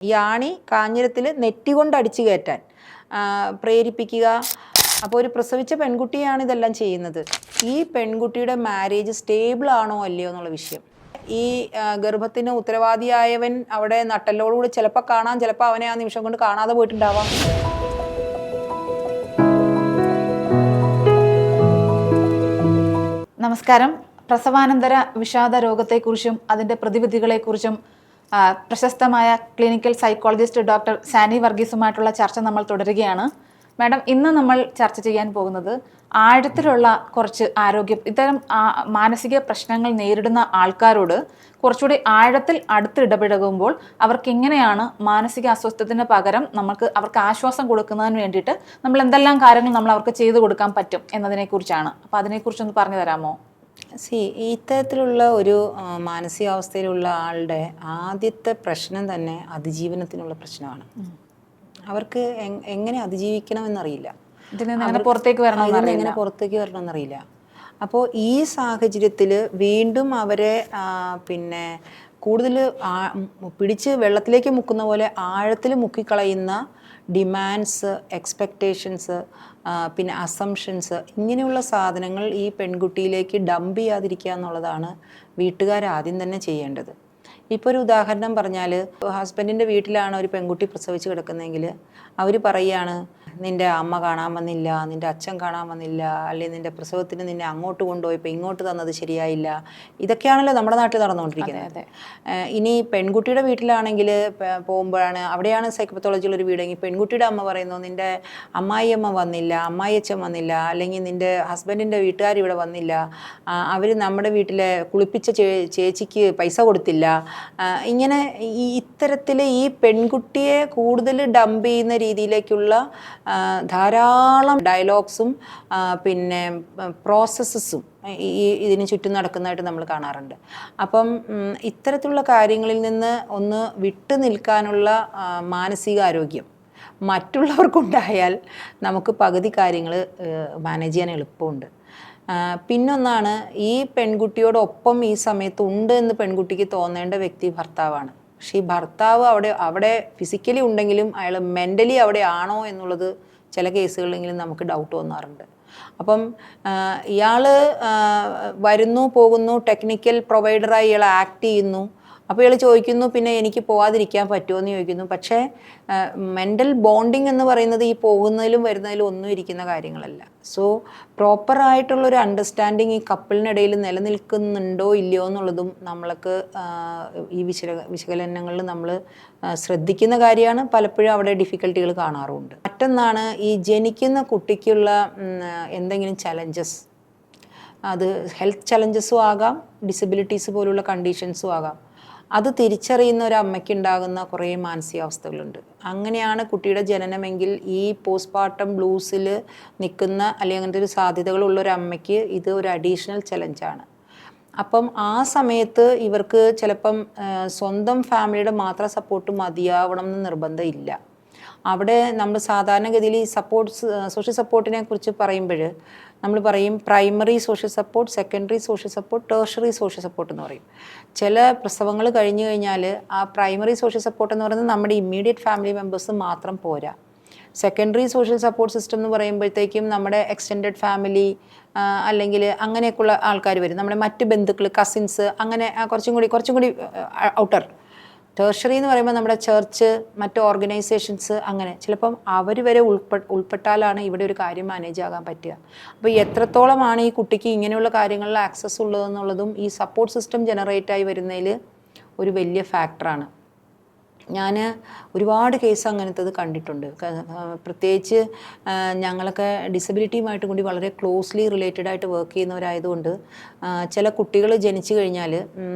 ഈ ആണി കാഞ്ഞിരത്തിൽ നെറ്റി കൊണ്ട് അടിച്ചു കയറ്റാൻ പ്രേരിപ്പിക്കുക. അപ്പോൾ ഒരു പ്രസവിച്ച പെൺകുട്ടിയാണ് ഇതെല്ലാം ചെയ്യുന്നത്. ഈ പെൺകുട്ടിയുടെ മാരേജ് സ്റ്റേബിൾ ആണോ അല്ലയോ എന്നുള്ള വിഷയം. ഈ ഗർഭത്തിന് ഉത്തരവാദിയായവൻ അവിടെ നട്ടലോടുകൂടി ചിലപ്പോൾ കാണാം, ചിലപ്പോൾ അവനെ ആ നിമിഷം കൊണ്ട് കാണാതെ പോയിട്ടുണ്ടാവാം. നമസ്കാരം. പ്രസവാനന്തര വിഷാദ രോഗത്തെക്കുറിച്ചും അതിൻ്റെ പ്രതിവിധികളെക്കുറിച്ചും പ്രശസ്തമായ ക്ലിനിക്കൽ സൈക്കോളജിസ്റ്റ് ഡോക്ടർ സാനി വർഗീസുമായിട്ടുള്ള ചർച്ച നമ്മൾ തുടരുകയാണ്. മാഡം, ഇന്ന് നമ്മൾ ചർച്ച ചെയ്യാൻ പോകുന്നത് ആഴത്തിലുള്ള കുറച്ച് ഇത്തരം മാനസിക പ്രശ്നങ്ങൾ നേരിടുന്ന ആൾക്കാരോട് കുറച്ചുകൂടി ആഴത്തിൽ അടുത്ത് ഇടപഴകുമ്പോൾ അവർക്ക് എങ്ങനെയാണ് മാനസിക അസ്വസ്ഥത്തിന് പകരം അവർക്ക് ആശ്വാസം കൊടുക്കുന്നതിന് വേണ്ടിയിട്ട് നമ്മൾ എന്തെല്ലാം കാര്യങ്ങൾ നമ്മൾ അവർക്ക് ചെയ്തു കൊടുക്കാൻ പറ്റും എന്നതിനെക്കുറിച്ചാണ്. അപ്പോൾ അതിനെക്കുറിച്ചൊന്ന് പറഞ്ഞു തരാമോ? ഇത്തരത്തിലുള്ള ഒരു മാനസികാവസ്ഥയിലുള്ള ആളുടെ ആദ്യത്തെ പ്രശ്നം തന്നെ അതിജീവനത്തിനുള്ള പ്രശ്നമാണ്. അവർക്ക് എങ്ങനെ അതിജീവിക്കണമെന്നറിയില്ല, എങ്ങനെ പുറത്തേക്ക് വരണമെന്നറിയില്ല. അപ്പോൾ ഈ സാഹചര്യത്തിൽ വീണ്ടും അവരെ കൂടുതൽ പിടിച്ച് വെള്ളത്തിലേക്ക് മുക്കുന്ന പോലെ ആഴത്തിൽ മുക്കിക്കളയുന്ന ഡിമാൻഡ്സ്, എക്സ്പെക്റ്റേഷൻസ്, പിന്നെ അസംഷൻസ്, ഇങ്ങനെയുള്ള സാധനങ്ങൾ ഈ പെൺകുട്ടിയിലേക്ക് ഡംപ് ചെയ്യാതിരിക്കുക എന്നുള്ളതാണ് വീട്ടുകാർ ആദ്യം തന്നെ ചെയ്യേണ്ടത്. ഇപ്പോൾ ഒരു ഉദാഹരണം പറഞ്ഞാൽ, ഹസ്ബൻഡിൻ്റെ വീട്ടിലാണ് ഒരു പെൺകുട്ടി പ്രസവിച്ച് കിടക്കുന്നതെങ്കിൽ അവർ പറയുകയാണ്, നിൻ്റെ അമ്മ കാണാൻ വന്നില്ല, നിൻ്റെ അച്ഛൻ കാണാൻ വന്നില്ല, അല്ലെങ്കിൽ നിൻ്റെ പ്രസവത്തിന് നിന്നെ അങ്ങോട്ട് കൊണ്ടുപോയപ്പോൾ ഇങ്ങോട്ട് തന്നത് ശരിയായില്ല. ഇതൊക്കെയാണല്ലോ നമ്മുടെ നാട്ടിൽ നടന്നുകൊണ്ടിരിക്കുന്നത്. ഇനി പെൺകുട്ടിയുടെ വീട്ടിലാണെങ്കിൽ പോകുമ്പോഴാണ്, അവിടെയാണ് സൈക്കോപത്തോളജിയുള്ളൊരു വീടെങ്കിൽ പെൺകുട്ടിയുടെ അമ്മ പറയുന്നു, നിൻ്റെ അമ്മായിയമ്മ വന്നില്ല, അമ്മായിയച്ഛൻ വന്നില്ല, അല്ലെങ്കിൽ നിൻ്റെ ഹസ്ബൻഡിൻ്റെ വീട്ടുകാർ ഇവിടെ വന്നില്ല, അവർ നമ്മുടെ വീട്ടിലെ കുളിപ്പിച്ച ചേച്ചിക്ക് പൈസ കൊടുത്തില്ല. ഇങ്ങനെ ഇത്തരത്തിൽ ഈ പെൺകുട്ടിയെ കൂടുതൽ ഡംപ് ചെയ്യുന്ന രീതിയിലേക്കുള്ള ധാരാളം ഡയലോഗ്സും പിന്നെ പ്രോസസ്സസും ഇതിന് ചുറ്റും നടക്കുന്നതായിട്ട് നമ്മൾ കാണാറുണ്ട്. അപ്പം ഇത്തരത്തിലുള്ള കാര്യങ്ങളിൽ നിന്ന് ഒന്ന് വിട്ടു നിൽക്കാനുള്ള മാനസികാരോഗ്യം മറ്റുള്ളവർക്കുണ്ടായാൽ നമുക്ക് പകുതി കാര്യങ്ങൾ മാനേജ് ചെയ്യാൻ എളുപ്പമുണ്ട്. പിന്നൊന്നാണ്, ഈ പെൺകുട്ടിയോടൊപ്പം ഈ സമയത്ത് ഉണ്ട് എന്ന് പെൺകുട്ടിക്ക് തോന്നേണ്ട വ്യക്തി ഭർത്താവാണ്. പക്ഷേ ഈ ഭർത്താവ് അവിടെ ഫിസിക്കലി ഉണ്ടെങ്കിലും അയാൾ മെൻ്റലി അവിടെ ആണോ എന്നുള്ളത് ചില കേസുകളിലെങ്കിലും നമുക്ക് ഡൗട്ട് തോന്നാറുണ്ട്. അപ്പം ഇയാൾ വരുന്നു പോകുന്നു, ടെക്നിക്കൽ പ്രൊവൈഡറായി ഇയാൾ ആക്ട് ചെയ്യുന്നു. അപ്പോൾ ഇയാൾ ചോദിക്കുന്നു, പിന്നെ എനിക്ക് പോകാതിരിക്കാൻ പറ്റുമോ എന്ന് ചോദിക്കുന്നു. പക്ഷേ മെൻ്റൽ ബോണ്ടിങ് എന്ന് പറയുന്നത് ഈ പോകുന്നതിലും വരുന്നതിലും ഒന്നും ഇരിക്കുന്ന കാര്യങ്ങളല്ല. സോ പ്രോപ്പറായിട്ടുള്ളൊരു അണ്ടർസ്റ്റാൻഡിങ് ഈ കപ്പിളിനിടയിൽ നിലനിൽക്കുന്നുണ്ടോ ഇല്ലയോ എന്നുള്ളതും നമ്മൾക്ക് ഈ വിശകലനങ്ങളിൽ നമ്മൾ ശ്രദ്ധിക്കുന്ന കാര്യമാണ്. പലപ്പോഴും അവിടെ ഡിഫിക്കൽട്ടികൾ കാണാറുമുണ്ട്. മറ്റൊന്നാണ്, ഈ ജനിക്കുന്ന കുട്ടിക്കുള്ള എന്തെങ്കിലും ചലഞ്ചസ്, അത് ഹെൽത്ത് ചലഞ്ചസും ആകാം, ഡിസബിലിറ്റീസ് പോലുള്ള കണ്ടീഷൻസും ആകാം. അത് തിരിച്ചറിയുന്ന ഒരു അമ്മയ്ക്ക് ഉണ്ടാകുന്ന കുറേ മാനസികാവസ്ഥകളുണ്ട്. അങ്ങനെയാണ് കുട്ടിയുടെ ജനനമെങ്കിൽ ഈ പോസ്റ്റ്മോർട്ടം ബ്ലൂസിൽ നിൽക്കുന്ന അല്ലെങ്കിൽ അങ്ങനത്തെ ഒരു സാധ്യതകളുള്ള ഒരു അമ്മയ്ക്ക് ഇത് ഒരു അഡീഷണൽ ചലഞ്ചാണ്. അപ്പം ആ സമയത്ത് ഇവർക്ക് ചിലപ്പം സ്വന്തം ഫാമിലിയുടെ മാത്രം സപ്പോർട്ട് മതിയാവണം എന്ന് നിർബന്ധമില്ല. അവിടെ നമ്മൾ സാധാരണഗതിയിൽ ഈ സോഷ്യൽ സപ്പോർട്ടിനെ കുറിച്ച് പറയുമ്പോൾ നമ്മൾ പറയും primary social support, secondary social support, tertiary social support എന്ന് പറയും. ചില പ്രസവങ്ങൾ കഴിഞ്ഞു കഴിഞ്ഞാൽ ആ പ്രൈമറി സോഷ്യൽ സപ്പോർട്ട് എന്ന് പറയുന്നത് നമ്മുടെ ഇമ്മീഡിയറ്റ് ഫാമിലി മെമ്പേഴ്സ് മാത്രം പോരാ. സെക്കൻഡറി സോഷ്യൽ സപ്പോർട്ട് സിസ്റ്റം എന്ന് പറയുമ്പോഴത്തേക്കും നമ്മുടെ എക്സ്റ്റെൻഡഡ് ഫാമിലി അല്ലെങ്കിൽ അങ്ങനെയൊക്കെയുള്ള ആൾക്കാർ വരും, നമ്മുടെ മറ്റ് ബന്ധുക്കൾ, കസിൻസ്, അങ്ങനെ കുറച്ചും കൂടി ഔട്ടർ. ടേർഷറി എന്ന് പറയുമ്പോൾ നമ്മുടെ ചർച്ച്, മറ്റ് ഓർഗനൈസേഷൻസ്, അങ്ങനെ ചിലപ്പം അവർ വരെ ഉൾപ്പെട്ടാലാണ് ഇവിടെ ഒരു കാര്യം മാനേജ് ആകാൻ പറ്റുക. അപ്പോൾ എത്രത്തോളമാണ് ഈ കുട്ടിക്ക് ഇങ്ങനെയുള്ള കാര്യങ്ങളിൽ ആക്സസ് ഉള്ളതെന്നുള്ളതും ഈ സപ്പോർട്ട് സിസ്റ്റം ജനറേറ്റായി വരുന്നതിൽ ഒരു വലിയ ഫാക്ടറാണ്. ഞാൻ ഒരുപാട് കേസ് അങ്ങനത്തത് കണ്ടിട്ടുണ്ട്. പ്രത്യേകിച്ച് ഞങ്ങളൊക്കെ ഡിസബിലിറ്റിയുമായിട്ട് കൂടി വളരെ ക്ലോസ്ലി റിലേറ്റഡ് ആയിട്ട് വർക്ക് ചെയ്യുന്നവരായതുകൊണ്ട് ചില കുട്ടികൾ ജനിച്ചു കഴിഞ്ഞാൽ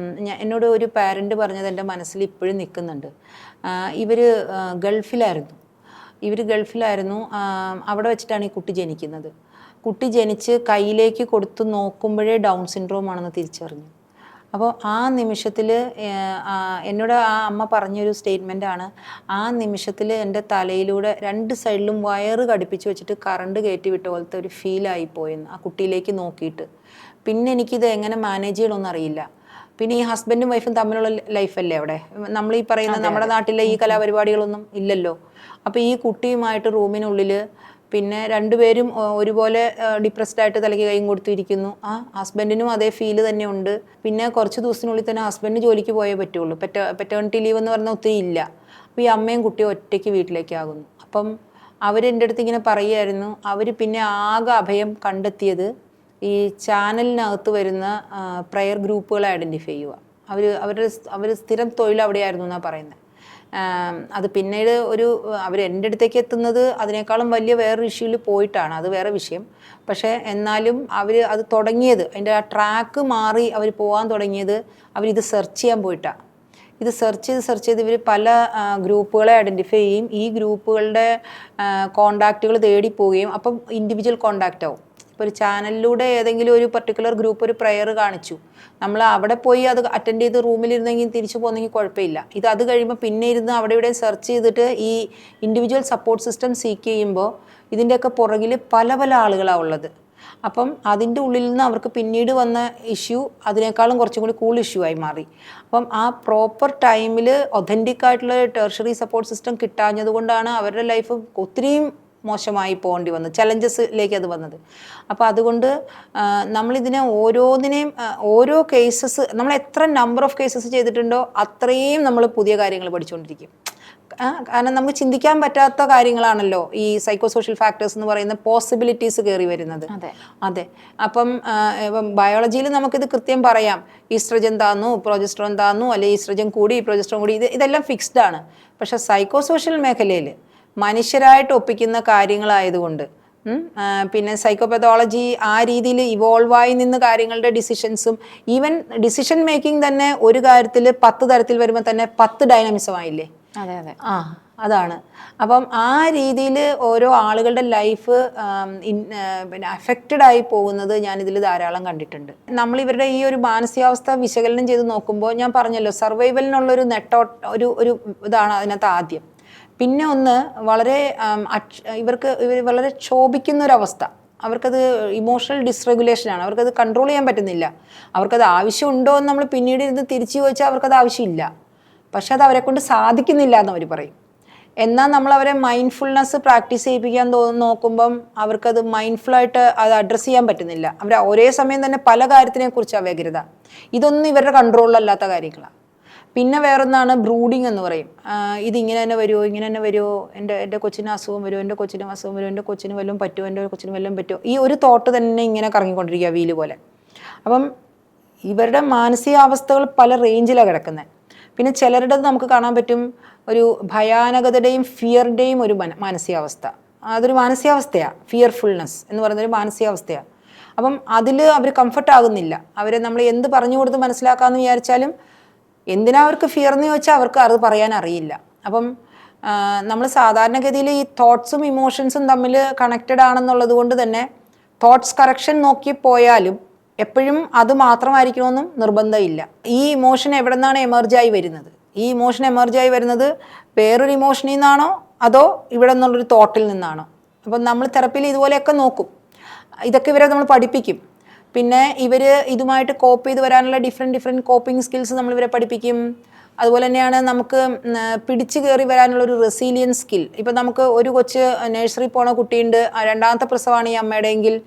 എന്നോട് ഒരു പാരൻ്റ് പറഞ്ഞത് എൻ്റെ മനസ്സിൽ ഇപ്പോഴും നിൽക്കുന്നുണ്ട്. ഇവർ ഗൾഫിലായിരുന്നു. അവിടെ വെച്ചിട്ടാണ് ഈ കുട്ടി ജനിക്കുന്നത്. കുട്ടി ജനിച്ച് കയ്യിലേക്ക് കൊടുത്ത് നോക്കുമ്പോഴേ ഡൗൺ സിൻഡ്രോം ആണെന്ന് തിരിച്ചറിഞ്ഞു. അപ്പോൾ ആ നിമിഷത്തിൽ എന്നോട് ആ അമ്മ പറഞ്ഞൊരു സ്റ്റേറ്റ്മെൻറ്റാണ്, ആ നിമിഷത്തിൽ എൻ്റെ തലയിലൂടെ രണ്ട് സൈഡിലും വയറ് ഘടിപ്പിച്ച് വെച്ചിട്ട് കറണ്ട് കയറ്റി വിട്ട പോലത്തെ ഒരു ഫീലായിപ്പോയെന്ന് ആ കുട്ടിയിലേക്ക് നോക്കിയിട്ട്. പിന്നെ എനിക്കിത് എങ്ങനെ മാനേജ് ചെയ്യണമെന്ന് അറിയില്ല. പിന്നെ ഈ ഹസ്ബൻഡും വൈഫും തമ്മിലുള്ള ലൈഫല്ലേ അവിടെ. നമ്മൾ ഈ പറയുന്ന നമ്മുടെ നാട്ടിലെ ഈ കലാപരിപാടികളൊന്നും ഇല്ലല്ലോ. അപ്പോൾ ഈ കുട്ടിയുമായിട്ട് റൂമിനുള്ളിൽ പിന്നെ രണ്ടുപേരും ഒരുപോലെ ഡിപ്രസ്ഡ് ആയിട്ട് തലയ്ക്ക് കൈയും കൊടുത്തിരിക്കുന്നു. ആ ഹസ്ബൻഡിനും അതേ ഫീല് തന്നെ ഉണ്ട്. പിന്നെ കുറച്ച് ദിവസത്തിനുള്ളിൽ തന്നെ ഹസ്ബൻഡ് ജോലിക്ക് പോയേ പറ്റുള്ളൂ. പെറ്റേണിറ്റി ലീവ് എന്ന് പറഞ്ഞാൽ ഒത്തിരി ഇല്ല. അപ്പോൾ ഈ അമ്മയും കുട്ടിയും ഒറ്റയ്ക്ക് വീട്ടിലേക്കാകുന്നു. അപ്പം അവരെൻ്റെ അടുത്ത് ഇങ്ങനെ പറയുമായിരുന്നു, അവർ പിന്നെ ആകെ അഭയം കണ്ടെത്തിയത് ഈ ചാനലിനകത്ത് വരുന്ന പ്രയർ ഗ്രൂപ്പുകളെ ഐഡൻറ്റിഫൈ ചെയ്യുക. അവർ സ്ഥിരം തൊഴിൽ അവിടെയായിരുന്നു എന്നാണ് പറയുന്നത്. അത് പിന്നീട് അവർ എൻ്റെ അടുത്തേക്ക് എത്തുന്നത് അതിനേക്കാളും വലിയ വേറൊരു ഇഷ്യൂവിൽ പോയിട്ടാണ്, അത് വേറെ വിഷയം. പക്ഷേ എന്നാലും അവർ അത് തുടങ്ങിയത്, അതിൻ്റെ ആ ട്രാക്ക് മാറി അവർ പോകാൻ തുടങ്ങിയത് അവരിത് സെർച്ച് ചെയ്യാൻ പോയിട്ടാണ്. ഇത് സെർച്ച് ചെയ്ത് ഇവർ പല ഗ്രൂപ്പുകളെ ഐഡൻറ്റിഫൈ ചെയ്യും. ഈ ഗ്രൂപ്പുകളുടെ കോണ്ടാക്റ്റുകൾ തേടി പോവുകയും അപ്പം ഇൻഡിവിജ്വൽ കോണ്ടാക്റ്റ് ആവും. ഇപ്പോൾ ഒരു ചാനലിലൂടെ ഏതെങ്കിലും ഒരു പർട്ടിക്കുലർ ഗ്രൂപ്പ് ഒരു പ്രയർ കാണിച്ചു, നമ്മൾ അവിടെ പോയി അത് അറ്റൻഡ് ചെയ്ത് റൂമിലിരുന്നെങ്കിൽ തിരിച്ചു പോകുന്നെങ്കിൽ കുഴപ്പമില്ല. അത് കഴിയുമ്പോൾ പിന്നെ ഇരുന്ന് അവിടെ ഇവിടെ സെർച്ച് ചെയ്തിട്ട് ഈ ഇൻഡിവിജ്വൽ സപ്പോർട്ട് സിസ്റ്റം സീക്ക് ചെയ്യുമ്പോൾ ഇതിൻ്റെയൊക്കെ പുറകിൽ പല പല ആളുകളാണ് ഉള്ളത്. അപ്പം അതിൻ്റെ ഉള്ളിൽ നിന്ന് അവർക്ക് പിന്നീട് വന്ന ഇഷ്യൂ അതിനേക്കാളും കുറച്ചും കൂടി കൂൾ ഇഷ്യൂ ആയി മാറി. അപ്പം ആ പ്രോപ്പർ ടൈമിൽ ഒതൻറ്റിക് ആയിട്ടുള്ള ടെർഷറി സപ്പോർട്ട് സിസ്റ്റം കിട്ടാഞ്ഞത് കൊണ്ടാണ് അവരുടെ ലൈഫ് ഒത്തിരിയും മോശമായി പോകേണ്ടി വന്നത്, ചലഞ്ചസിലേക്ക് അത് വന്നത്. അപ്പോൾ അതുകൊണ്ട് നമ്മളിതിനെ ഓരോന്നിനെയും ഓരോ കേസസ് നമ്മൾ എത്ര നമ്പർ ഓഫ് കേസസ് ചെയ്തിട്ടുണ്ടോ അത്രയും നമ്മൾ പുതിയ കാര്യങ്ങൾ പഠിച്ചുകൊണ്ടിരിക്കും. കാരണം നമുക്ക് ചിന്തിക്കാൻ പറ്റാത്ത കാര്യങ്ങളാണല്ലോ ഈ സൈക്കോ സോഷ്യൽ ഫാക്ടേഴ്സ് എന്ന് പറയുന്ന പോസിബിലിറ്റീസ് കയറി വരുന്നത്. അതെ. അപ്പം ബയോളജിയിൽ നമുക്കിത് കൃത്യം പറയാം, ഈസ്ട്രജൻ താന്നു, പ്രൊജസ്ട്രോൺ താന്നു, അല്ലെങ്കിൽ ഈസ്ട്രജൻ കൂടി, പ്രൊജസ്ട്രോൺ കൂടി, ഇതെല്ലാം ഫിക്സ്ഡ് ആണ്. പക്ഷെ സൈക്കോ സോഷ്യൽ മേഖലയിൽ മനുഷ്യരായിട്ട് ഒപ്പിക്കുന്ന കാര്യങ്ങളായതുകൊണ്ട് പിന്നെ സൈക്കോപതോളജി ആ രീതിയിൽ ഇവോൾവായി നിന്ന് കാര്യങ്ങളുടെ ഡിസിഷൻസും ഈവൻ ഡിസിഷൻ മേക്കിംഗ് തന്നെ ഒരു കാര്യത്തിൽ 10 തരത്തിൽ വരുമ്പോൾ തന്നെ 10 ഡൈനാമിസം ആയില്ലേ. അതെ. അതാണ്. അപ്പം ആ രീതിയിൽ ഓരോ ആളുകളുടെ ലൈഫ് പിന്നെ അഫക്റ്റഡ് ആയി പോകുന്നത് ഞാനിതിൽ ധാരാളം കണ്ടിട്ടുണ്ട്. നമ്മൾ ഇവരുടെ ഈ ഒരു മാനസികാവസ്ഥ വിശകലനം ചെയ്ത് നോക്കുമ്പോൾ ഞാൻ പറഞ്ഞല്ലോ, സർവൈവലിനുള്ളൊരു ഒരു ഇതാണ് അതിനകത്ത് ആദ്യം. പിന്നെ ഒന്ന് വളരെ ഇവർ വളരെ ക്ഷോഭിക്കുന്നൊരവസ്ഥ, അവർക്കത് ഇമോഷണൽ ഡിസ്റെഗുലേഷനാണ്, അവർക്കത് കൺട്രോൾ ചെയ്യാൻ പറ്റുന്നില്ല. അവർക്കത് ആവശ്യമുണ്ടോ എന്ന് നമ്മൾ പിന്നീട് ഇത് തിരിച്ചു ചോദിച്ചാൽ അവർക്കത് ആവശ്യമില്ല. പക്ഷെ അത് അവരെ കൊണ്ട് സാധിക്കുന്നില്ല എന്ന് അവർ പറയും. എന്നാൽ നമ്മൾ അവരെ മൈൻഡ്ഫുൾനെസ് പ്രാക്ടീസ് ചെയ്യിപ്പിക്കാൻ നോക്കുമ്പം അവർക്കത് മൈൻഡ്ഫുള്ളായിട്ട് അത് അഡ്രസ്സ് ചെയ്യാൻ പറ്റുന്നില്ല. അവർ ഒരേ സമയം തന്നെ പല കാര്യത്തിനെ കുറിച്ചാണ് വ്യഗ്രത. ഇതൊന്നും ഇവരുടെ കൺട്രോളിലല്ലാത്ത കാര്യങ്ങളാണ്. പിന്നെ വേറൊന്നാണ് ബ്രൂഡിങ് എന്ന് പറയും. ഇതിങ്ങനെ തന്നെ വരുമോ, ഇങ്ങനെ തന്നെ വരുമോ, എൻ്റെ കൊച്ചിന് അസുഖം വരുമോ, എൻ്റെ കൊച്ചിന് അസുഖം വരുമോ, എൻ്റെ കൊച്ചിന് വല്ലതും പറ്റുമോ, എൻ്റെ കൊച്ചിന് വല്ലതും പറ്റുമോ, ഈ ഒരു തോട്ട് തന്നെ ഇങ്ങനെ കറങ്ങിക്കൊണ്ടിരിക്കുക വീല് പോലെ. അപ്പം ഇവരുടെ മാനസികാവസ്ഥകൾ പല റേഞ്ചിലാണ് കിടക്കുന്നത്. പിന്നെ ചിലരുടെ നമുക്ക് കാണാൻ പറ്റും ഒരു ഭയാനകതയുടെയും ഫിയറിൻ്റെയും ഒരു മാനസികാവസ്ഥ. അതൊരു മാനസികാവസ്ഥയാണ്, ഫിയർഫുൾനെസ് എന്ന് പറയുന്നൊരു മാനസികാവസ്ഥയാണ്. അപ്പം അതിൽ അവർ കംഫർട്ട് ആകുന്നില്ല. അവരെ നമ്മൾ എന്ത് പറഞ്ഞു കൊടുത്ത് മനസ്സിലാക്കാമെന്ന് വിചാരിച്ചാലും എന്തിനാ അവർക്ക് ഫിയർ എന്ന് ചോദിച്ചാൽ അവർക്ക് അത് പറയാൻ അറിയില്ല. അപ്പം നമ്മൾ സാധാരണഗതിയിൽ ഈ തോട്ട്സും ഇമോഷൻസും തമ്മിൽ കണക്റ്റഡ് ആണെന്നുള്ളത് കൊണ്ട് തന്നെ തോട്ട്സ് കറക്ഷൻ നോക്കി പോയാലും എപ്പോഴും അത് മാത്രമായിരിക്കണമെന്നും നിർബന്ധമില്ല. ഈ ഇമോഷൻ എവിടെ നിന്നാണ് എമർജായി വരുന്നത്, ഈ ഇമോഷൻ എമർജായി വരുന്നത് വേറൊരു ഇമോഷനിൽ നിന്നാണോ അതോ ഇവിടെ നിന്നുള്ളൊരു തോട്ടിൽ നിന്നാണോ. അപ്പം നമ്മൾ തെറപ്പിയിൽ ഇതുപോലെയൊക്കെ നോക്കും, ഇതൊക്കെ ഇവരെ നമ്മൾ പഠിപ്പിക്കും. പിന്നെ ഇവർ ഇതുമായിട്ട് കോപ്പ് ചെയ്ത് വരാനുള്ള ഡിഫറെൻറ്റ് കോപ്പിംഗ് സ്കിൽസ് നമ്മൾ ഇവരെ പഠിപ്പിക്കും. അതുപോലെ തന്നെയാണ് നമുക്ക് പിടിച്ചു കയറി വരാനുള്ളൊരു റെസീലിയൻസ് സ്കിൽ. ഇപ്പം നമുക്ക് ഒരു കൊച്ച് നഴ്സറി പോണ കുട്ടിയുണ്ട്, രണ്ടാമത്തെ പ്രസവമാണ് ഈ അമ്മയുടെ എങ്കിൽ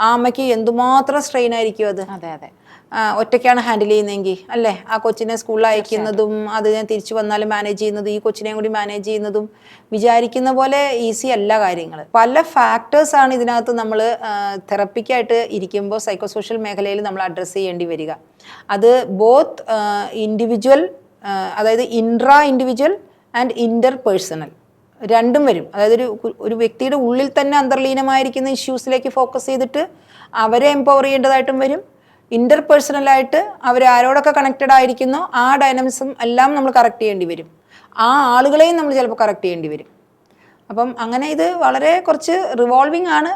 ആ അമ്മയ്ക്ക് എന്തുമാത്രം സ്ട്രെയിൻ ആയിരിക്കും അത്. അതെ. ഒറ്റയ്ക്കാണ് ഹാൻഡിൽ ചെയ്യുന്നതെങ്കിൽ അല്ലേ, ആ കൊച്ചിനെ സ്കൂളിൽ അയക്കുന്നതും അത് ഞാൻ തിരിച്ചു വന്നാലും മാനേജ് ചെയ്യുന്നതും ഈ കൊച്ചിനെയും കൂടി മാനേജ് ചെയ്യുന്നതും വിചാരിക്കുന്ന പോലെ ഈസി അല്ല കാര്യങ്ങൾ. പല ഫാക്ടേഴ്സാണ് ഇതിനകത്ത് നമ്മൾ തെറപ്പിക്കായിട്ട് ഇരിക്കുമ്പോൾ സൈക്കോ സോഷ്യൽ മേഖലയിൽ നമ്മൾ അഡ്രസ്സ് ചെയ്യേണ്ടി വരിക. അത് ബോത്ത് ഇൻഡിവിജ്വൽ, അതായത് intra individual and inter personal രണ്ടും വരും. അതായത് ഒരു വ്യക്തിയുടെ ഉള്ളിൽ തന്നെ അന്തർലീനമായിരിക്കുന്ന ഇഷ്യൂസിലേക്ക് ഫോക്കസ് ചെയ്തിട്ട് അവരെ എംപവർ ചെയ്യേണ്ടതായിട്ടും വരും. ഇൻ്റർ പേഴ്സണലായിട്ട് അവർ ആരോടൊക്കെ കണക്റ്റഡ് ആയിരിക്കുന്നോ ആ ഡൈനാമിക്സും എല്ലാം നമ്മൾ കറക്റ്റ് ചെയ്യേണ്ടി വരും. ആ ആളുകളെയും നമ്മൾ ചിലപ്പോൾ കറക്റ്റ് ചെയ്യേണ്ടി വരും. അപ്പം അങ്ങനെ ഇത് വളരെ കുറച്ച് റിവോൾവിങ് ആണ്.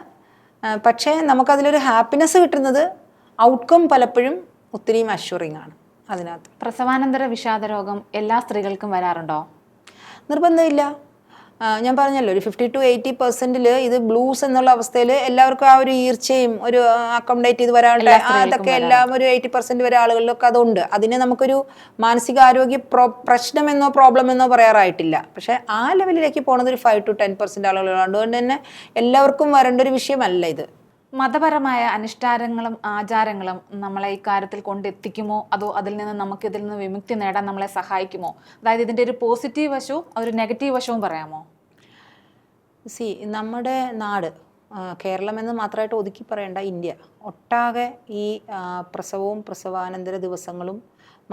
പക്ഷേ നമുക്കതിലൊരു ഹാപ്പിനെസ് കിട്ടുന്നത് ഔട്ട്കം പലപ്പോഴും ഒത്തിരിയും അഷ്വറിങ് ആണ് അതിനകത്ത്. പ്രസവാനന്തര വിഷാദ രോഗം എല്ലാ സ്ത്രീകൾക്കും വരാറുണ്ടോ? നിർബന്ധമില്ല. ഞാൻ പറഞ്ഞല്ലോ ഒരു 50 to 80% ഇത് ബ്ലൂസ് എന്നുള്ള അവസ്ഥയിൽ എല്ലാവർക്കും ആ ഒരു ഈർച്ചയും ഒരു അക്കോമഡേറ്റ് ചെയ്ത് വരാനുള്ള അതൊക്കെ എല്ലാം ഒരു 80% വരെ ആളുകളിലൊക്കെ അതുണ്ട്. അതിനെ നമുക്കൊരു മാനസികാരോഗ്യ പ്രശ്നം എന്നോ പ്രോബ്ലം എന്നോ പറയാറായിട്ടില്ല. പക്ഷെ ആ ലെവലിലേക്ക് പോണത് ഒരു 5 to 10% ആളുകളാണ്. അതുകൊണ്ട് തന്നെ എല്ലാവർക്കും വരേണ്ട ഒരു വിഷയമല്ല ഇത്. മതപരമായ അനുഷ്ഠാനങ്ങളും ആചാരങ്ങളും നമ്മളെ ഇക്കാര്യത്തിൽ കൊണ്ടെത്തിക്കുമോ, അതോ അതിൽ നിന്ന് നമുക്ക് ഇതിൽ നിന്ന് വിമുക്തി നേടാൻ നമ്മളെ സഹായിക്കുമോ? അതായത് ഇതിൻ്റെ ഒരു പോസിറ്റീവ് വശവും ഒരു നെഗറ്റീവ് വശവും പറയാമോ? നമ്മുടെ നാട് കേരളം എന്ന് മാത്രമായിട്ട് ഒതുക്കി പറയേണ്ട ഇന്ത്യ ഒട്ടാകെ ഈ പ്രസവവും പ്രസവാനന്തര ദിവസങ്ങളും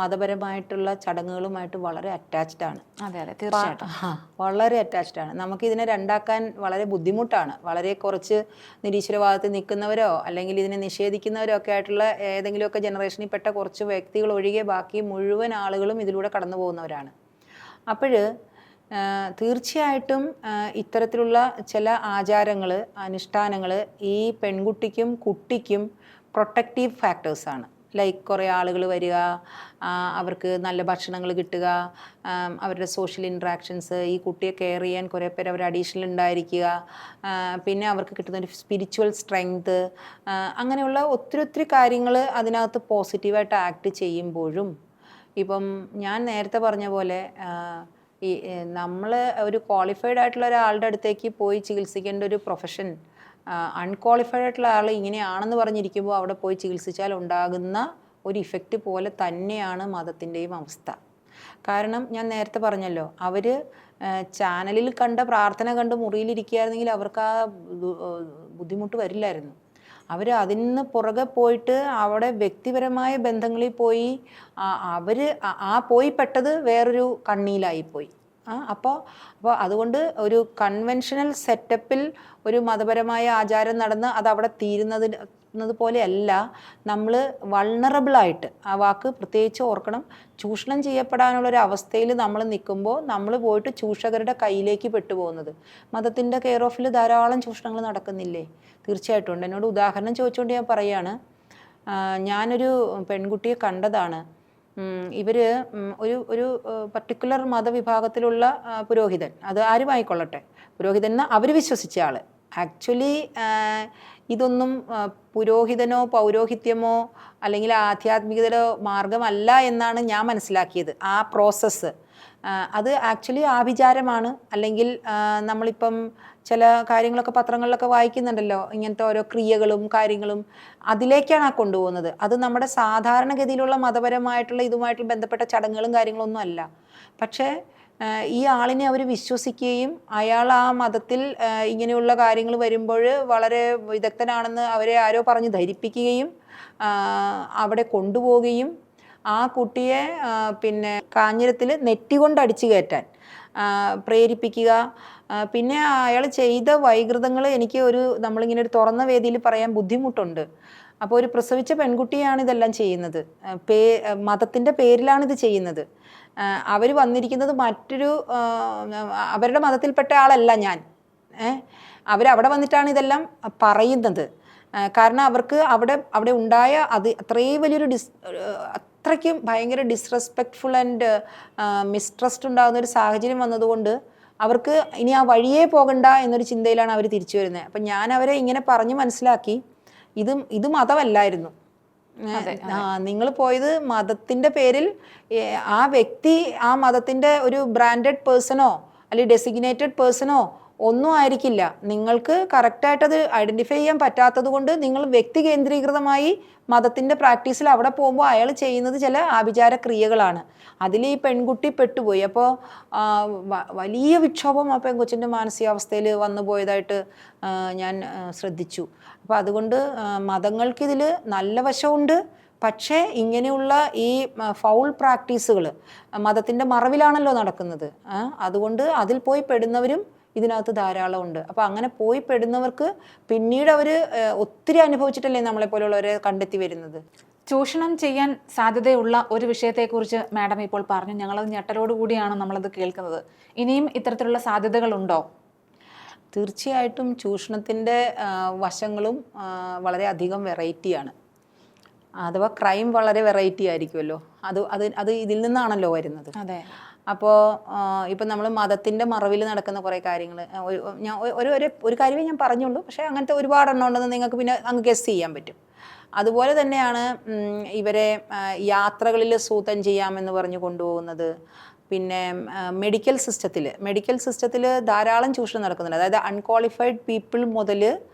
മതപരമായിട്ടുള്ള ചടങ്ങുകളുമായിട്ട് വളരെ അറ്റാച്ച്ഡ് ആണ്. അതെ അതെ, തീർച്ചയായിട്ടും വളരെ അറ്റാച്ച്ഡ് ആണ്. നമുക്കിതിനെ രണ്ടാക്കാൻ വളരെ ബുദ്ധിമുട്ടാണ്. വളരെ കുറച്ച് നിരീശ്വരവാദത്തിൽ നിൽക്കുന്നവരോ അല്ലെങ്കിൽ ഇതിനെ നിഷേധിക്കുന്നവരോ ഒക്കെ ആയിട്ടുള്ള ഏതെങ്കിലുമൊക്കെ ജനറേഷനിൽ പെട്ട കുറച്ച് വ്യക്തികൾ ഒഴികെ ബാക്കി മുഴുവൻ ആളുകളും ഇതിലൂടെ കടന്നു പോകുന്നവരാണ്. അപ്പോൾ തീർച്ചയായിട്ടും ഇത്തരത്തിലുള്ള ചില ആചാരങ്ങൾ അനുഷ്ഠാനങ്ങൾ ഈ പെൺകുട്ടിക്കും കുട്ടിക്കും പ്രൊട്ടക്റ്റീവ് ഫാക്ടേഴ്സാണ്. ലൈക്ക് കുറേ ആളുകൾ വരിക, അവർക്ക് നല്ല ഭക്ഷണങ്ങൾ കിട്ടുക, അവരുടെ സോഷ്യൽ ഇൻട്രാക്ഷൻസ്, ഈ കുട്ടിയെ കെയർ ചെയ്യാൻ കുറേ പേര് അവർ അഡീഷണൽ ഉണ്ടായിരിക്കുക, പിന്നെ അവർക്ക് കിട്ടുന്ന ഒരു സ്പിരിച്വൽ സ്ട്രെങ്ത്, അങ്ങനെയുള്ള ഒത്തിരി കാര്യങ്ങൾ അതിനകത്ത് പോസിറ്റീവായിട്ട് ആക്ട് ചെയ്യുമ്പോഴും ഇപ്പം ഞാൻ നേരത്തെ പറഞ്ഞ പോലെ ഈ നമ്മൾ ഒരു ക്വാളിഫൈഡ് ആയിട്ടുള്ള ഒരാളുടെ അടുത്തേക്ക് പോയി ചികിത്സിക്കേണ്ട ഒരു പ്രൊഫഷൻ അൺക്വാളിഫൈഡ് ആയിട്ടുള്ള ആൾ ഇങ്ങനെയാണെന്ന് പറഞ്ഞിരിക്കുമ്പോൾ അവിടെ പോയി ചികിത്സിച്ചാൽ ഉണ്ടാകുന്ന ഒരു ഇഫക്റ്റ് പോലെ തന്നെയാണ് മതത്തിൻ്റെയും അവസ്ഥ. കാരണം ഞാൻ നേരത്തെ പറഞ്ഞല്ലോ, അവർ ചാനലിൽ കണ്ട പ്രാർത്ഥന കണ്ട് മുറിയിലിരിക്കുകയായിരുന്നെങ്കിൽ അവർക്ക് ആ ബുദ്ധിമുട്ട് വരില്ലായിരുന്നു. അവർ അതിന് പുറകെ പോയിട്ട് അവിടെ വ്യക്തിപരമായ ബന്ധങ്ങളിൽ പോയി അവർ പോയി പെട്ടത് വേറൊരു കണ്ണിയിലായിപ്പോയി. അപ്പോൾ അതുകൊണ്ട് ഒരു കൺവെൻഷണൽ സെറ്റപ്പിൽ ഒരു മതപരമായ ആചാരം നടന്ന് അത് അവിടെ തീരുന്നത് പോലെയല്ല നമ്മൾ വൾണറബിളായിട്ട്, ആ വാക്ക് പ്രത്യേകിച്ച് ഓർക്കണം, ചൂഷണം ചെയ്യപ്പെടാനുള്ളൊരു അവസ്ഥയിൽ നമ്മൾ നിൽക്കുമ്പോൾ നമ്മൾ പോയിട്ട് ചൂഷകരുടെ കയ്യിലേക്ക് പെട്ടുപോകുന്നത്. മതത്തിൻ്റെ കെയർ ഓഫിൽ ധാരാളം ചൂഷണങ്ങൾ നടക്കുന്നില്ലേ? തീർച്ചയായിട്ടും ഉണ്ട്. എന്നോട് ഉദാഹരണം ചോദിച്ചുകൊണ്ട് ഞാൻ പറയുകയാണ്, ഞാനൊരു പെൺകുട്ടിയെ കണ്ടതാണ്. ഇവർ ഒരു പർട്ടിക്കുലർ മതവിഭാഗത്തിലുള്ള പുരോഹിതൻ, അത് ആരുമായിക്കൊള്ളട്ടെ, പുരോഹിതൻ എന്ന് അവർ വിശ്വസിച്ച ആൾ, ആക്ച്വലി ഇതൊന്നും പുരോഹിതനോ പൗരോഹിത്യമോ അല്ലെങ്കിൽ ആധ്യാത്മികതയോ മാർഗമല്ല എന്നാണ് ഞാൻ മനസ്സിലാക്കിയത്. ആ പ്രോസസ്സ് അത് ആക്ച്വലി ആഭിചാരമാണ്. അല്ലെങ്കിൽ നമ്മളിപ്പം ചില കാര്യങ്ങളൊക്കെ പത്രങ്ങളിലൊക്കെ വായിക്കുന്നുണ്ടല്ലോ, ഇങ്ങനത്തെ ഓരോ ക്രിയകളും കാര്യങ്ങളും, അതിലേക്കാണ് ആ കൊണ്ടുപോകുന്നത്. അത് നമ്മുടെ സാധാരണഗതിയിലുള്ള മതപരമായിട്ടുള്ള ഇതുമായിട്ട് ബന്ധപ്പെട്ട ചടങ്ങുകളും കാര്യങ്ങളൊന്നും അല്ല. പക്ഷേ ഈ ആളിനെ അവർ വിശ്വസിക്കുകയും അയാൾ ആ മതത്തിൽ ഇങ്ങനെയുള്ള കാര്യങ്ങൾ വരുമ്പോൾ വളരെ വിദഗ്ധനാണെന്ന് അവരെ ആരോ പറഞ്ഞ് ധരിപ്പിക്കുകയും അവിടെ കൊണ്ടുപോവുകയും ആ കുട്ടിയെ പിന്നെ കാഞ്ഞിരത്തിൽ നെറ്റി കൊണ്ട് അടിച്ചു കയറ്റാൻ പ്രേരിപ്പിക്കുക. പിന്നെ അയാൾ ചെയ്ത വൈകൃതങ്ങൾ എനിക്ക് നമ്മളിങ്ങനെ ഒരു തുറന്ന വേദിയിൽ പറയാൻ ബുദ്ധിമുട്ടുണ്ട്. അപ്പോൾ ഒരു പ്രസവിച്ച പെൺകുട്ടിയാണ് ഇതെല്ലാം ചെയ്യുന്നത്, മതത്തിൻ്റെ പേരിലാണ് ഇത് ചെയ്യുന്നത്. അവർ വന്നിരിക്കുന്നത് അവരുടെ മതത്തിൽപ്പെട്ട ആളല്ല ഞാൻ. അവരവിടെ വന്നിട്ടാണ് ഇതെല്ലാം പറയുന്നത്. കാരണം അവർക്ക് അവിടെ ഉണ്ടായ അത്രയും വലിയൊരു അത്രയ്ക്കും ഭയങ്കര ഡിസ്റെസ്പെക്റ്റ്ഫുൾ ആൻഡ് മിസ്ട്രസ്റ്റ് ഉണ്ടാകുന്ന ഒരു സാഹചര്യം വന്നതുകൊണ്ട് അവർക്ക് ഇനി ആ വഴിയേ പോകണ്ട എന്നൊരു ചിന്തയിലാണ് അവർ തിരിച്ചു വരുന്നത്. അപ്പം ഞാൻ അവരെ ഇങ്ങനെ പറഞ്ഞ് മനസ്സിലാക്കി, ഇത് മതമല്ലായിരുന്നു. നിങ്ങൾ പോയത് മതത്തിൻ്റെ പേരിൽ ആ വ്യക്തി ആ മതത്തിൻ്റെ ഒരു ബ്രാൻഡഡ് പേഴ്സണോ അല്ലെങ്കിൽ ഡെസിഗ്നേറ്റഡ് പേഴ്സണോ ഒന്നും ആയിരിക്കില്ല. നിങ്ങൾക്ക് കറക്റ്റായിട്ടത് ഐഡൻറ്റിഫൈ ചെയ്യാൻ പറ്റാത്തത് കൊണ്ട് നിങ്ങൾ വ്യക്തി കേന്ദ്രീകൃതമായി മതത്തിൻ്റെ പ്രാക്ടീസിൽ അവിടെ പോകുമ്പോൾ അയാൾ ചെയ്യുന്നത് ചില ആഭിചാര ക്രിയകളാണ്. അതിൽ ഈ പെൺകുട്ടി പെട്ടുപോയി. അപ്പോൾ വലിയ വിക്ഷോഭം ആ പെൺകൊച്ചിൻ്റെ മാനസികാവസ്ഥയിൽ വന്നു പോയതായിട്ട് ഞാൻ ശ്രദ്ധിച്ചു. അപ്പോൾ അതുകൊണ്ട് മതങ്ങൾക്കിതിൽ നല്ല വശമുണ്ട്. പക്ഷേ ഇങ്ങനെയുള്ള ഈ ഫൗൾ പ്രാക്ടീസുകൾ മതത്തിൻ്റെ മറവിലാണല്ലോ നടക്കുന്നത്. അതുകൊണ്ട് അതിൽ പോയി പെടുന്നവരും ഇതിനകത്ത് ധാരാളം ഉണ്ട്. അപ്പോൾ അങ്ങനെ പോയി പെടുന്നവർക്ക് പിന്നീട് അവർ ഒത്തിരി അനുഭവിച്ചിട്ടല്ലേ നമ്മളെപ്പോലുള്ളവരെ കണ്ടെത്തി വരുന്നത്. ചൂഷണം ചെയ്യാൻ സാധ്യതയുള്ള ഒരു വിഷയത്തെക്കുറിച്ച് മാഡം ഇപ്പോൾ പറഞ്ഞു. ഞങ്ങളത് ഞെട്ടലോട് കൂടിയാണ് നമ്മളത് കേൾക്കുന്നത്. ഇനിയും ഇത്തരത്തിലുള്ള സാധ്യതകളുണ്ടോ? തീർച്ചയായിട്ടും ചൂഷണത്തിൻ്റെ വശങ്ങളും വളരെ അധികം വെറൈറ്റിയാണ്. അഥവാ ക്രൈം വളരെ വെറൈറ്റി ആയിരിക്കുമല്ലോ. അത് ഇതിൽ നിന്നാണല്ലോ വരുന്നത്. അതെ. അപ്പോൾ ഇപ്പം നമ്മൾ മതത്തിൻ്റെ മറവിൽ നടക്കുന്ന കുറേ കാര്യങ്ങൾ ഞാൻ ഒരു കാര്യമേ ഞാൻ പറഞ്ഞുള്ളൂ, പക്ഷേ അങ്ങനത്തെ ഒരുപാടെണ്ണം ഉണ്ടെന്ന് നിങ്ങൾക്ക് പിന്നെ അങ്ങ് ഗസ് ചെയ്യാൻ പറ്റും. അതുപോലെ തന്നെയാണ് ഇവരെ യാത്രകളിൽ സൂതം ചെയ്യാമെന്ന് പറഞ്ഞു കൊണ്ടുപോകുന്നത്. പിന്നെ മെഡിക്കൽ സിസ്റ്റത്തിൽ ധാരാളം ചൂഷണം നടക്കുന്നുണ്ട്. അതായത് അൺക്വാളിഫൈഡ് പീപ്പിൾ മുതൽ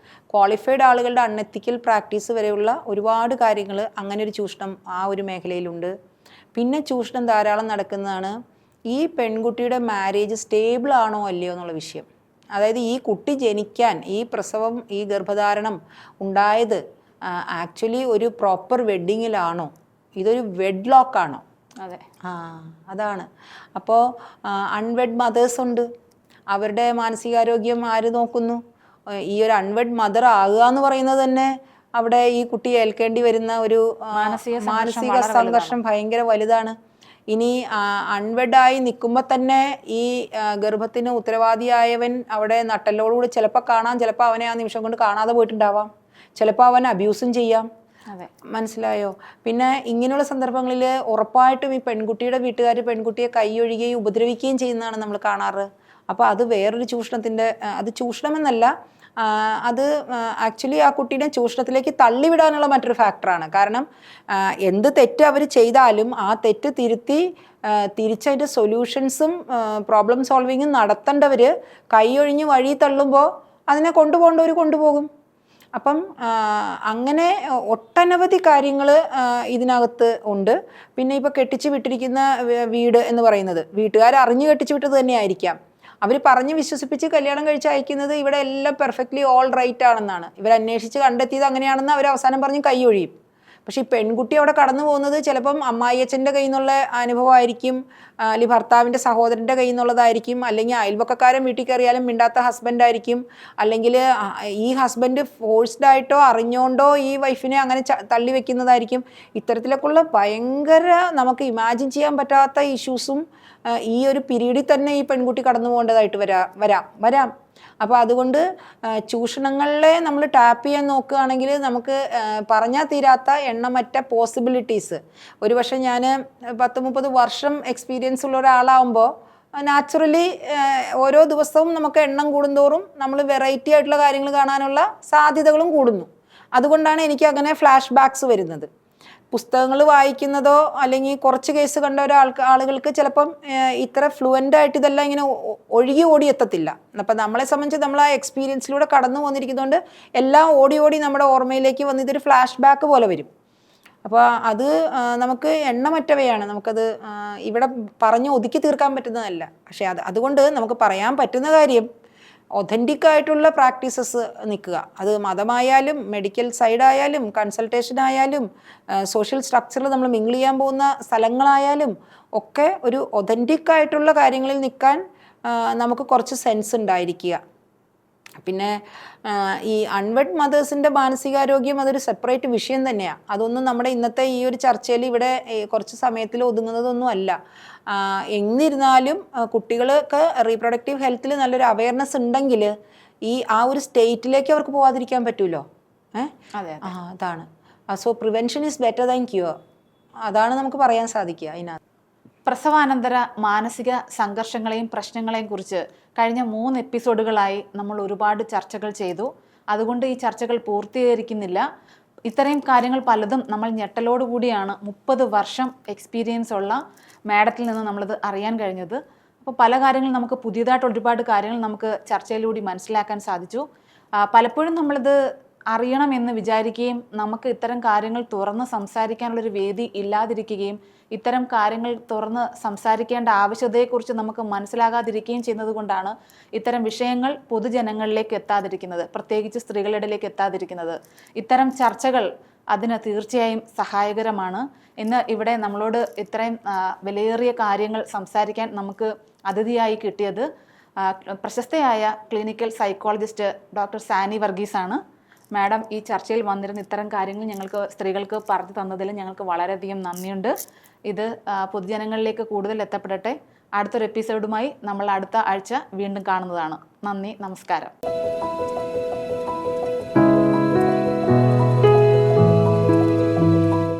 ക്വാളിഫൈഡ് ആളുകളുടെ അൺഎത്തിക്കൽ പ്രാക്ടീസ് വരെയുള്ള ഒരുപാട് കാര്യങ്ങൾ അങ്ങനെ ഒരു ചൂഷണം ആ ഒരു മേഖലയിലുണ്ട്. പിന്നെ ചൂഷണം ധാരാളം നടക്കുന്നതാണ് ഈ പെൺകുട്ടിയുടെ മാരേജ് സ്റ്റേബിൾ ആണോ അല്ലയോ എന്നുള്ള വിഷയം. അതായത് ഈ കുട്ടി ജനിക്കാൻ, ഈ പ്രസവം, ഈ ഗർഭധാരണം ഉണ്ടായത് ആക്ച്വലി ഒരു പ്രോപ്പർ വെഡ്ഡിങ്ങിലാണോ, ഇതൊരു വെഡ് ലോക്കാണോ? അതെ, അതാണ്. അപ്പോൾ അൺവെഡ് മദേഴ്സ് ഉണ്ട്, അവരുടെ മാനസികാരോഗ്യം ആര് നോക്കുന്നു? ഈ ഒരു അൺവെഡ് മദർ ആകുക എന്ന് പറയുന്നത് തന്നെ അവിടെ ഈ കുട്ടി ഏൽക്കേണ്ടി വരുന്ന ഒരു മാനസിക സംഘർഷം ഭയങ്കര വലുതാണ്. ഇനി അൺവെഡായി നിൽക്കുമ്പോൾ തന്നെ ഈ ഗർഭത്തിന് ഉത്തരവാദിയായവൻ അവിടെ നട്ടലോടുകൂടി ചിലപ്പോൾ കാണാം, ചിലപ്പോൾ അവനെ ആ നിമിഷം കൊണ്ട് കാണാതെ പോയിട്ടുണ്ടാവാം, ചിലപ്പോൾ അവൻ അബ്യൂസും ചെയ്യാം. മനസ്സിലായോ? പിന്നെ ഇങ്ങനെയുള്ള സന്ദർഭങ്ങളിൽ ഉറപ്പായിട്ടും ഈ പെൺകുട്ടിയുടെ വീട്ടുകാർ പെൺകുട്ടിയെ കൈയൊഴുകുകയും ഉപദ്രവിക്കുകയും ചെയ്യുന്നതാണ് നമ്മൾ കാണാറ്. അപ്പോൾ അത് വേറൊരു ചൂഷണത്തിൻ്റെ, അത് ചൂഷണമെന്നല്ല, അത് ആക്ച്വലി ആ കുട്ടീനെ ചൂഷണത്തിലേക്ക് തള്ളിവിടാനുള്ള മറ്റൊരു ഫാക്ടറാണ്. കാരണം എന്ത് തെറ്റ് അവർ ചെയ്താലും ആ തെറ്റ് തിരുത്തി തിരിച്ചതിൻ്റെ സൊല്യൂഷൻസും പ്രോബ്ലം സോൾവിങ്ങും നടത്തേണ്ടവർ കൈയൊഴിഞ്ഞ് വഴി തള്ളുമ്പോൾ അതിനെ കൊണ്ടുപോകേണ്ടവർ കൊണ്ടുപോകും. അപ്പം അങ്ങനെ ഒട്ടനവധി കാര്യങ്ങൾ ഇതിനകത്ത് ഉണ്ട്. പിന്നെ ഇപ്പോൾ കെട്ടിച്ച് വിട്ടിരിക്കുന്ന വീട് എന്ന് പറയുന്നത് വീട്ടുകാർ അറിഞ്ഞു കെട്ടിച്ചു വിട്ടത് തന്നെയായിരിക്കാം. അവർ പറഞ്ഞ് വിശ്വസിപ്പിച്ച് കല്യാണം കഴിച്ച് അയക്കുന്നത് ഇവിടെ എല്ലാം പെർഫെക്റ്റ്ലി ഓൾ റൈറ്റ് ആണെന്നാണ്. ഇവർ അന്വേഷിച്ച് കണ്ടെത്തിയത് അങ്ങനെയാണെന്ന് അവർ അവസാനം പറഞ്ഞ് കൈയൊഴിയും. പക്ഷെ ഈ പെൺകുട്ടി അവിടെ കടന്നു പോകുന്നത് ചിലപ്പം അമ്മായിയച്ഛൻ്റെ കയ്യിൽ നിന്നുള്ള അനുഭവമായിരിക്കും, അല്ലെങ്കിൽ ഭർത്താവിൻ്റെ സഹോദരൻ്റെ കയ്യിൽ നിന്നുള്ളതായിരിക്കും, അല്ലെങ്കിൽ അയൽവക്കക്കാരൻ വീട്ടിൽ കയറിയാലും മിണ്ടാത്ത ഹസ്ബൻഡായിരിക്കും, അല്ലെങ്കിൽ ഈ ഹസ്ബൻഡ് ഫോഴ്സ്ഡായിട്ടോ അറിഞ്ഞുകൊണ്ടോ ഈ വൈഫിനെ അങ്ങനെ തള്ളി വെക്കുന്നതായിരിക്കും. ഇത്തരത്തിലൊക്കെയുള്ള ഭയങ്കര നമുക്ക് ഇമാജിൻ ചെയ്യാൻ പറ്റാത്ത ഇഷ്യൂസും ഈ ഒരു പീരീഡിൽ തന്നെ ഈ പെൺകുട്ടി കടന്നു പോകേണ്ടതായിട്ട് വരാം. അപ്പോൾ അതുകൊണ്ട് ചൂഷണങ്ങളെ നമ്മൾ ടാപ്പ് ചെയ്യാൻ നോക്കുകയാണെങ്കിൽ നമുക്ക് പറഞ്ഞാൽ തീരാത്ത എണ്ണമറ്റ പോസിബിലിറ്റീസ്. ഒരുപക്ഷെ ഞാൻ 10-30 വർഷം എക്സ്പീരിയൻസ് ഉള്ള ഒരാളാവുമ്പോൾ നാച്ചുറലി ഓരോ ദിവസവും നമുക്ക് എണ്ണം കൂടുന്തോറും നമ്മൾ വെറൈറ്റി ആയിട്ടുള്ള കാര്യങ്ങൾ കാണാനുള്ള സാധ്യതകളും കൂടുന്നു. അതുകൊണ്ടാണ് എനിക്ക് അങ്ങനെ ഫ്ലാഷ് ബാക്സ് വരുന്നത്. പുസ്തകങ്ങൾ വായിക്കുന്നതോ അല്ലെങ്കിൽ കുറച്ച് കേസ് കണ്ട ആളുകൾക്ക് ചിലപ്പം ഇത്ര ഫ്ലുവൻ്റായിട്ട് ഇതെല്ലാം ഇങ്ങനെ ഒഴുകി ഓടി എത്തത്തില്ല. അപ്പം നമ്മളെ സംബന്ധിച്ച് നമ്മൾ ആ എക്സ്പീരിയൻസിലൂടെ കടന്നു വന്നിരിക്കുന്നതുകൊണ്ട് എല്ലാം ഓടി നമ്മുടെ ഓർമ്മയിലേക്ക് വന്ന് ഇതൊരു ഫ്ലാഷ് ബാക്ക് പോലെ വരും. അപ്പോൾ അത് നമുക്ക് എണ്ണമറ്റവയാണ്. നമുക്കത് ഇവിടെ പറഞ്ഞ് ഒതുക്കി തീർക്കാൻ പറ്റുന്നതല്ല. പക്ഷേ അതുകൊണ്ട് നമുക്ക് പറയാൻ പറ്റുന്ന കാര്യം ഒതൻറ്റിക് ആയിട്ടുള്ള പ്രാക്ടീസസ് നിൽക്കുക. അത് മതമായാലും മെഡിക്കൽ സൈഡായാലും കൺസൾട്ടേഷൻ ആയാലും സോഷ്യൽ സ്ട്രക്ചറിൽ നമ്മൾ മിങ്കിൾ ചെയ്യാൻ പോകുന്ന സ്ഥലങ്ങളായാലും ഒക്കെ ഒരു ഒതൻറ്റിക് ആയിട്ടുള്ള കാര്യങ്ങളിൽ നിൽക്കാൻ നമുക്ക് കുറച്ച് സെൻസ് ഉണ്ടായിരിക്കുക. പിന്നെ ഈ അൺവെഡ് മദേഴ്സിൻ്റെ മാനസികാരോഗ്യം അതൊരു സെപ്പറേറ്റ് വിഷയം തന്നെയാണ്. അതൊന്നും നമ്മുടെ ഇന്നത്തെ ഈ ഒരു ചർച്ചയിൽ ഇവിടെ കുറച്ച് സമയത്തിൽ ഒതുങ്ങുന്നതൊന്നും അല്ല. എന്നിരുന്നാലും കുട്ടികൾക്ക് റീപ്രൊഡക്റ്റീവ് ഹെൽത്തിൽ നല്ലൊരു അവയർനെസ് ഉണ്ടെങ്കിൽ ആ ഒരു സ്റ്റേറ്റിലേക്ക് അവർക്ക് പോകാതിരിക്കാൻ പറ്റുമല്ലോ. അതാണ്. So prevention is better than cure. അതാണ് നമുക്ക് പറയാൻ സാധിക്കുക. അതിനകത്ത് പ്രസവാനന്തര മാനസിക സംഘർഷങ്ങളെയും പ്രശ്നങ്ങളെയും കുറിച്ച് കഴിഞ്ഞ 3 എപ്പിസോഡുകളായി നമ്മൾ ഒരുപാട് ചർച്ചകൾ ചെയ്തു. അതുകൊണ്ട് ഈ ചർച്ചകൾ പൂർത്തീകരിക്കുന്നില്ല. ഇത്രയും കാര്യങ്ങൾ പലതും നമ്മൾ ഞെട്ടലോടുകൂടിയാണ് 30 വർഷം എക്സ്പീരിയൻസ് ഉള്ള മാഡത്തിൽ നിന്ന് നമ്മളിത് അറിയാൻ കഴിഞ്ഞത്. അപ്പോൾ പല കാര്യങ്ങളും നമുക്ക് പുതിയതായിട്ട് ഒരുപാട് കാര്യങ്ങൾ നമുക്ക് ചർച്ചയിലൂടെ മനസ്സിലാക്കാൻ സാധിച്ചു. പലപ്പോഴും നമ്മളിത് അറിയണമെന്ന് വിചാരിക്കുകയും നമുക്ക് ഇത്തരം കാര്യങ്ങൾ തുറന്ന് സംസാരിക്കാനുള്ളൊരു വേദി ഇല്ലാതിരിക്കുകയും ഇത്തരം കാര്യങ്ങൾ തുറന്ന് സംസാരിക്കേണ്ട ആവശ്യകതയെക്കുറിച്ച് നമുക്ക് മനസ്സിലാകാതിരിക്കുകയും ചെയ്യുന്നത് കൊണ്ടാണ് ഇത്തരം വിഷയങ്ങൾ പൊതുജനങ്ങളിലേക്ക് എത്താതിരിക്കുന്നത്, പ്രത്യേകിച്ച് സ്ത്രീകളുടെ ഇടയിലേക്ക് എത്താതിരിക്കുന്നത്. ഇത്തരം ചർച്ചകൾ അതിന് തീർച്ചയായും സഹായകരമാണ്. ഇന്ന് ഇവിടെ നമ്മളോട് ഇത്രയും വിലയേറിയ കാര്യങ്ങൾ സംസാരിക്കാൻ നമുക്ക് അതിഥിയായി കിട്ടിയത് പ്രശസ്തയായ ക്ലിനിക്കൽ സൈക്കോളജിസ്റ്റ് ഡോക്ടർ സാനി വർഗീസ് ആണ്. മാഡം ഈ ചർച്ചയിൽ വന്നിരുന്ന ഇത്തരം കാര്യങ്ങൾ ഞങ്ങൾക്ക് സ്ത്രീകൾക്ക് പറഞ്ഞു തന്നതിൽ ഞങ്ങൾക്ക് വളരെയധികം നന്ദിയുണ്ട്. ഇത് പൊതുജനങ്ങളിലേക്ക് കൂടുതൽ എത്തപ്പെടട്ടെ. അടുത്തൊരു എപ്പിസോഡുമായി നമ്മൾ അടുത്ത ആഴ്ച വീണ്ടും കാണുന്നതാണ്. നന്ദി, നമസ്കാരം.